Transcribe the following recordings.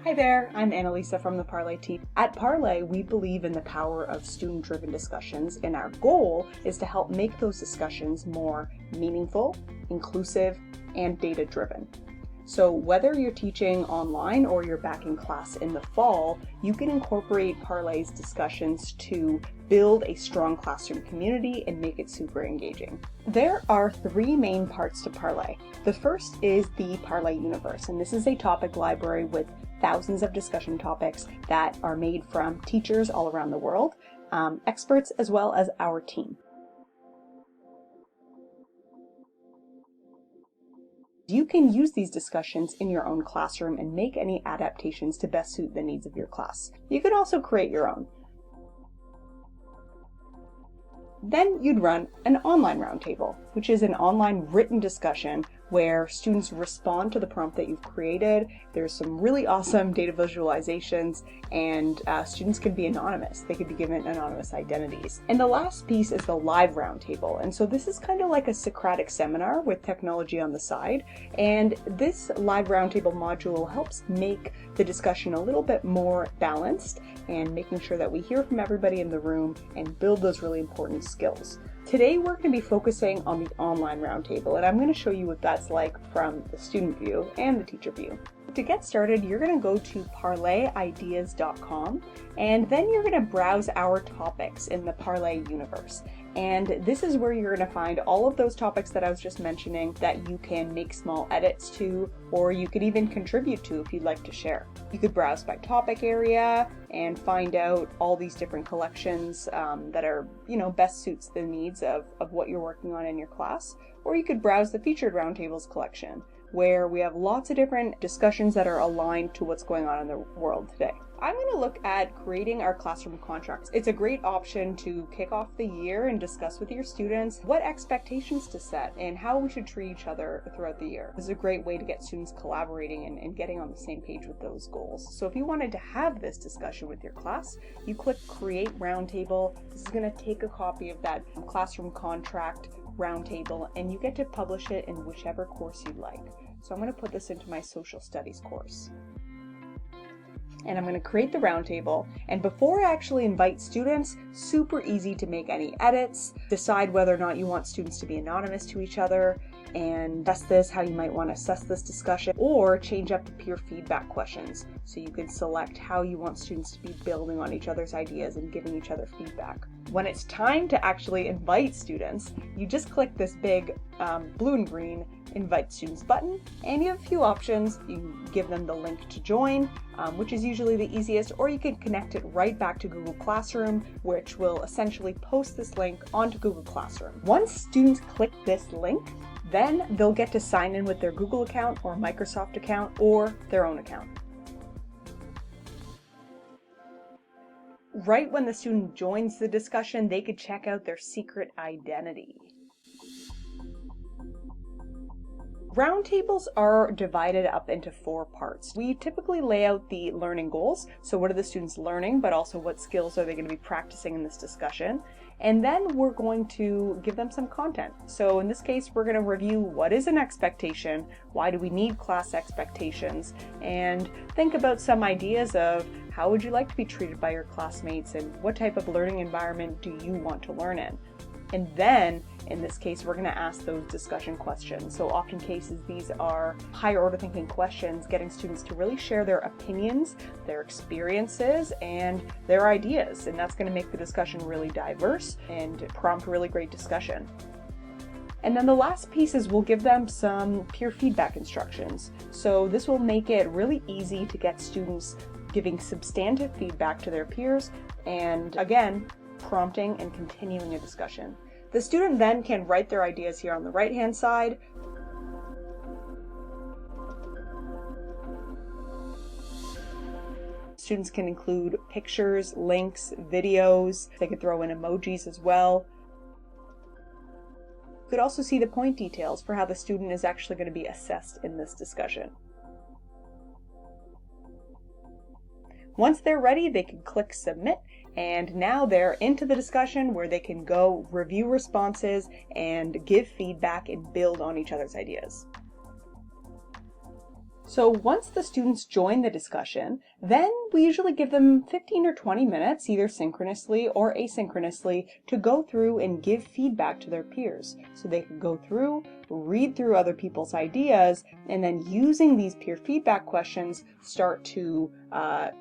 Hi there, I'm Annalisa from the Parlay team. At Parlay, we believe in the power of student-driven discussions, and our goal is to help make those discussions more meaningful, inclusive, and data-driven. So whether you're teaching online or you're back in class in the fall, you can incorporate Parlay's discussions to build a strong classroom community and make it super engaging. There are three main parts to Parlay. The first is the Parlay Universe, and this is a topic library with thousands of discussion topics that are made from teachers all around the world, experts, as well as our team. You can use these discussions in your own classroom and make any adaptations to best suit the needs of your class. You could also create your own. Then you'd run an online roundtable, which is an online written discussion where students respond to the prompt that you've created. There's some really awesome data visualizations, and students can be anonymous. They could be given anonymous identities. And the last piece is the live roundtable. And so this is kind of like a Socratic seminar with technology on the side. And this live roundtable module helps make the discussion a little bit more balanced and making sure that we hear from everybody in the room and build those really important skills. Today we're going to be focusing on the online roundtable, and I'm going to show you what that's like from the student view and the teacher view. To get started, you're going to go to parllayideas.com, and then you're going to browse our topics in the Parlay Universe. And this is where you're going to find all of those topics that I was just mentioning that you can make small edits to, or you could even contribute to if you'd like to share. You could browse by topic area and find out all these different collections that are, best suits the needs of what you're working on in your class. Or you could browse the featured roundtables collection, where we have lots of different discussions that are aligned to what's going on in the world today. I'm going to look at creating our classroom contracts. It's a great option to kick off the year and discuss with your students what expectations to set and how we should treat each other throughout the year. This is a great way to get students collaborating and getting on the same page with those goals. So if you wanted to have this discussion with your class, you click Create Roundtable. This is going to take a copy of that classroom contract roundtable, and you get to publish it in whichever course you'd like. So I'm going to put this into my social studies course. And I'm going to create the roundtable. And before I actually invite students, super easy to make any edits, decide whether or not you want students to be anonymous to each other, and test this, how you might want to assess this discussion, or change up the peer feedback questions. So you could select how you want students to be building on each other's ideas and giving each other feedback. When it's time to actually invite students, you just click this big blue and green Invite Students button, and you have a few options. You can give them the link to join, which is usually the easiest, or you can connect it right back to Google Classroom, which will essentially post this link onto Google Classroom. Once students click this link, then they'll get to sign in with their Google account or Microsoft account or their own account. Right when the student joins the discussion, they could check out their secret identity. Roundtables are divided up into 4 parts. We typically lay out the learning goals. So what are the students learning, but also what skills are they going to be practicing in this discussion? And then we're going to give them some content. So in this case, we're going to review what is an expectation, why do we need class expectations, and think about some ideas of how would you like to be treated by your classmates and what type of learning environment do you want to learn in? And then, in this case, we're going to ask those discussion questions. So often cases, these are higher order thinking questions, getting students to really share their opinions, their experiences, and their ideas. And that's going to make the discussion really diverse and prompt really great discussion. And then the last piece is we'll give them some peer feedback instructions. So this will make it really easy to get students giving substantive feedback to their peers, and again, prompting and continuing a discussion. The student then can write their ideas here on the right-hand side. Students can include pictures, links, videos. They could throw in emojis as well. You could also see the point details for how the student is actually going to be assessed in this discussion. Once they're ready, they can click Submit, and now they're into the discussion where they can go review responses and give feedback and build on each other's ideas. So once the students join the discussion, then we usually give them 15 or 20 minutes, either synchronously or asynchronously, to go through and give feedback to their peers. So they can go through, read through other people's ideas, and then using these peer feedback questions, start to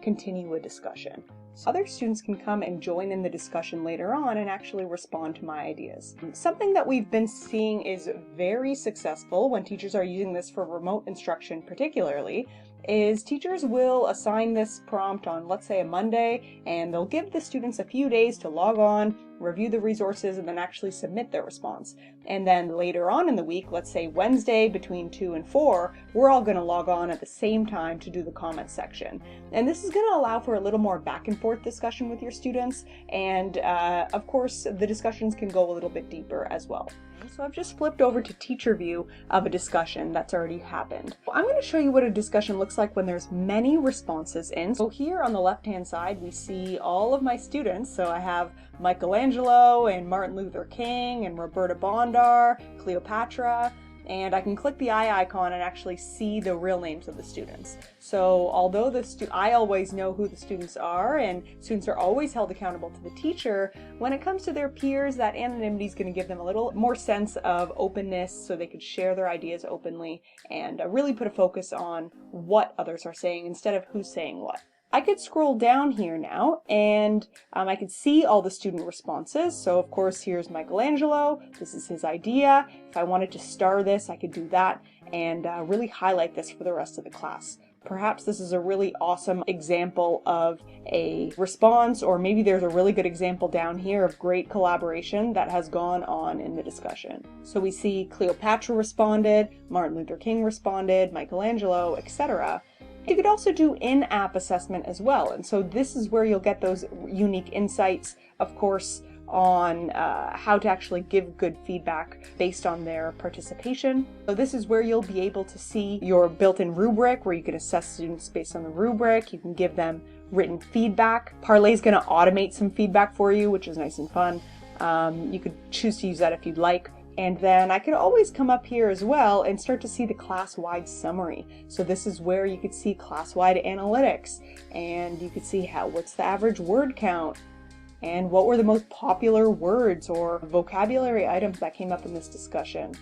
continue a discussion. So other students can come and join in the discussion later on and actually respond to my ideas. Something that we've been seeing is very successful when teachers are using this for remote instruction particularly, is teachers will assign this prompt on, let's say, a Monday, and they'll give the students a few days to log on, review the resources, and then actually submit their response. And then later on in the week, let's say Wednesday between 2 and 4, we're all going to log on at the same time to do the comment section. And this is going to allow for a little more back and forth discussion with your students, and of course the discussions can go a little bit deeper as well. So I've just flipped over to teacher view of a discussion that's already happened. I'm going to show you what a discussion looks like when there's many responses in. So here on the left hand side we see all of my students. So I have Michelangelo and Martin Luther King and Roberta Bondar, Cleopatra, and I can click the eye icon and actually see the real names of the students. So although I always know who the students are, and students are always held accountable to the teacher, when it comes to their peers, that anonymity is going to give them a little more sense of openness so they could share their ideas openly and really put a focus on what others are saying instead of who's saying what. I could scroll down here now and I could see all the student responses. So of course here's Michelangelo, this is his idea. If I wanted to star this, I could do that and really highlight this for the rest of the class. Perhaps this is a really awesome example of a response, or maybe there's a really good example down here of great collaboration that has gone on in the discussion. So we see Cleopatra responded, Martin Luther King responded, Michelangelo, etc. You could also do in-app assessment as well, and so this is where you'll get those unique insights, of course, on how to actually give good feedback based on their participation. So this is where you'll be able to see your built-in rubric where you can assess students based on the rubric. You can give them written feedback. Parlay is going to automate some feedback for you, which is nice and fun. You could choose to use that if you'd like. And then I could always come up here as well and start to see the class-wide summary. So this is where you could see class-wide analytics, and you could see what's the average word count, and what were the most popular words or vocabulary items that came up in this discussion.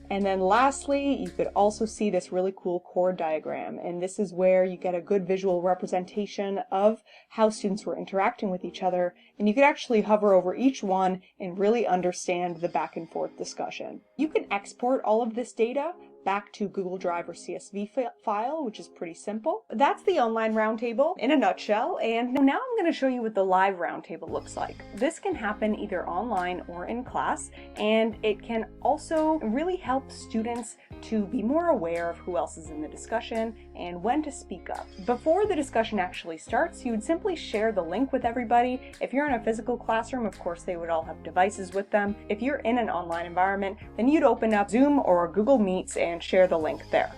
And then lastly, you could also see this really cool chord diagram, and this is where you get a good visual representation of how students were interacting with each other, and you could actually hover over each one and really understand the back and forth discussion. You can export all of this data back to Google Drive or CSV file, which is pretty simple. That's the online roundtable in a nutshell, and now I'm going to show you what the live roundtable looks like. This can happen either online or in class, and it can also really help students to be more aware of who else is in the discussion and when to speak up. Before the discussion actually starts, you would simply share the link with everybody. If you're in a physical classroom, of course they would all have devices with them. If you're in an online environment, then you'd open up Zoom or Google Meets and share the link there.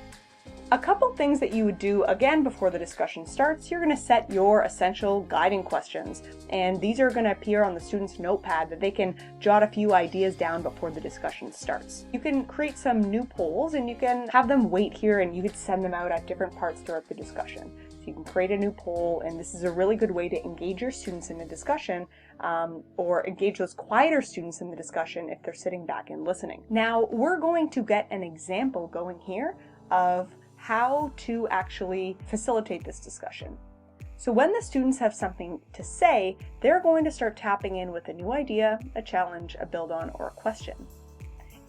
A couple things that you would do again before the discussion starts, you're going to set your essential guiding questions, and these are going to appear on the student's notepad that they can jot a few ideas down before the discussion starts. You can create some new polls and you can have them wait here, and you could send them out at different parts throughout the discussion. So you can create a new poll, and this is a really good way to engage your students in the discussion, or engage those quieter students in the discussion if they're sitting back and listening. Now we're going to get an example going here of how to actually facilitate this discussion. So when the students have something to say, they're going to start tapping in with a new idea, a challenge, a build on, or a question.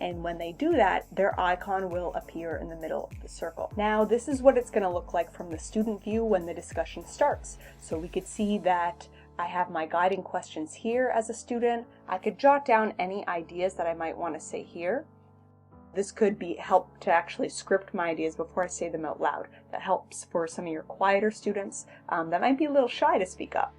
And when they do that, their icon will appear in the middle of the circle. Now, this is what it's going to look like from the student view when the discussion starts. So we could see that I have my guiding questions here as a student. I could jot down any ideas that I might want to say here. This could help to actually script my ideas before I say them out loud. That helps for some of your quieter students that might be a little shy to speak up.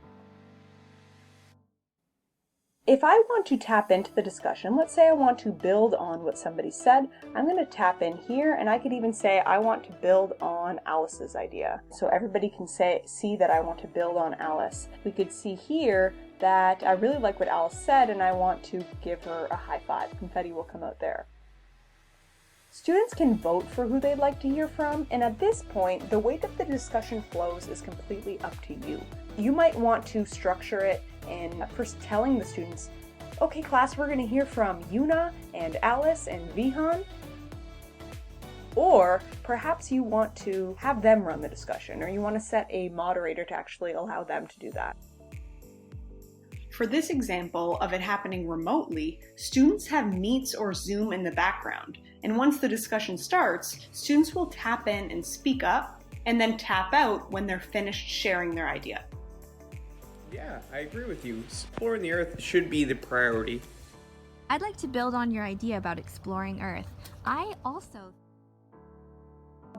If I want to tap into the discussion, let's say I want to build on what somebody said, I'm going to tap in here, and I could even say I want to build on Alice's idea. So everybody can see that I want to build on Alice. We could see here that I really like what Alice said and I want to give her a high five. Confetti will come out there. Students can vote for who they'd like to hear from, and at this point, the way that the discussion flows is completely up to you. You might want to structure it in first telling the students, okay class, we're going to hear from Yuna and Alice and Vihan. Or perhaps you want to have them run the discussion, or you want to set a moderator to actually allow them to do that. For this example of it happening remotely, students have Meets or Zoom in the background, and once the discussion starts, students will tap in and speak up, and then tap out when they're finished sharing their idea. Yeah, I agree with you. Exploring the Earth should be the priority. I'd like to build on your idea about exploring Earth.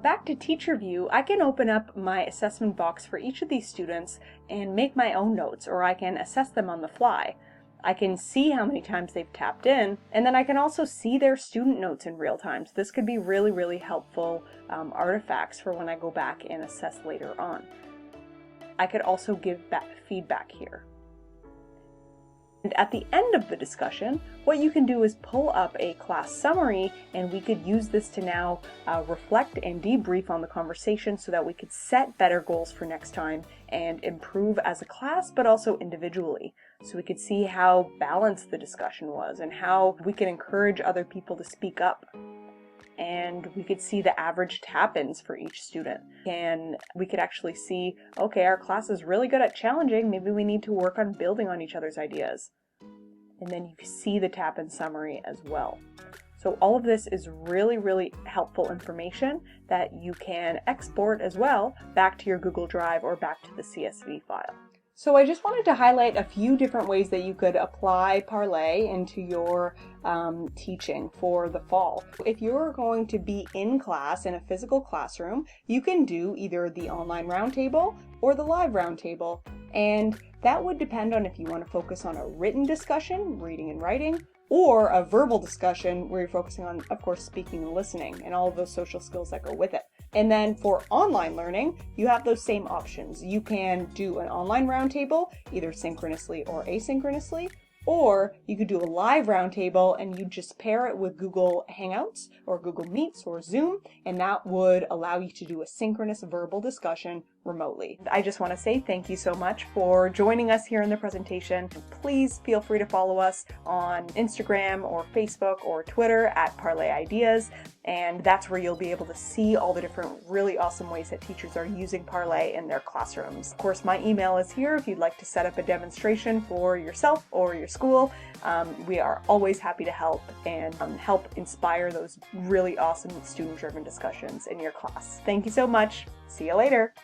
Back to teacher view, I can open up my assessment box for each of these students and make my own notes, or I can assess them on the fly. I can see how many times they've tapped in, and then I can also see their student notes in real time. So this could be really, really helpful artifacts for when I go back and assess later on. I could also give back feedback here. And at the end of the discussion, what you can do is pull up a class summary, and we could use this to now reflect and debrief on the conversation so that we could set better goals for next time and improve as a class, but also individually. So we could see how balanced the discussion was and how we can encourage other people to speak up. And we could see the average tap-ins for each student. And we could actually see, okay, our class is really good at challenging, maybe we need to work on building on each other's ideas. And then you see the tap-in summary as well. So all of this is really, really helpful information that you can export as well back to your Google Drive or back to the CSV file. So I just wanted to highlight a few different ways that you could apply Parlay into your teaching for the fall. If you're going to be in class in a physical classroom, you can do either the online roundtable or the live roundtable, and that would depend on if you want to focus on a written discussion, reading and writing, or a verbal discussion where you're focusing on, of course, speaking and listening and all of those social skills that go with it. And then for online learning, you have those same options. You can do an online roundtable, either synchronously or asynchronously, or you could do a live roundtable and you just pair it with Google Hangouts or Google Meets or Zoom, and that would allow you to do a synchronous verbal discussion remotely. I just want to say thank you so much for joining us here in the presentation. Please feel free to follow us on Instagram or Facebook or Twitter at Parlay Ideas, and that's where you'll be able to see all the different really awesome ways that teachers are using Parlay in their classrooms. Of course, my email is here if you'd like to set up a demonstration for yourself or your school. We are always happy to help and help inspire those really awesome student-driven discussions in your class. Thank you so much. See you later.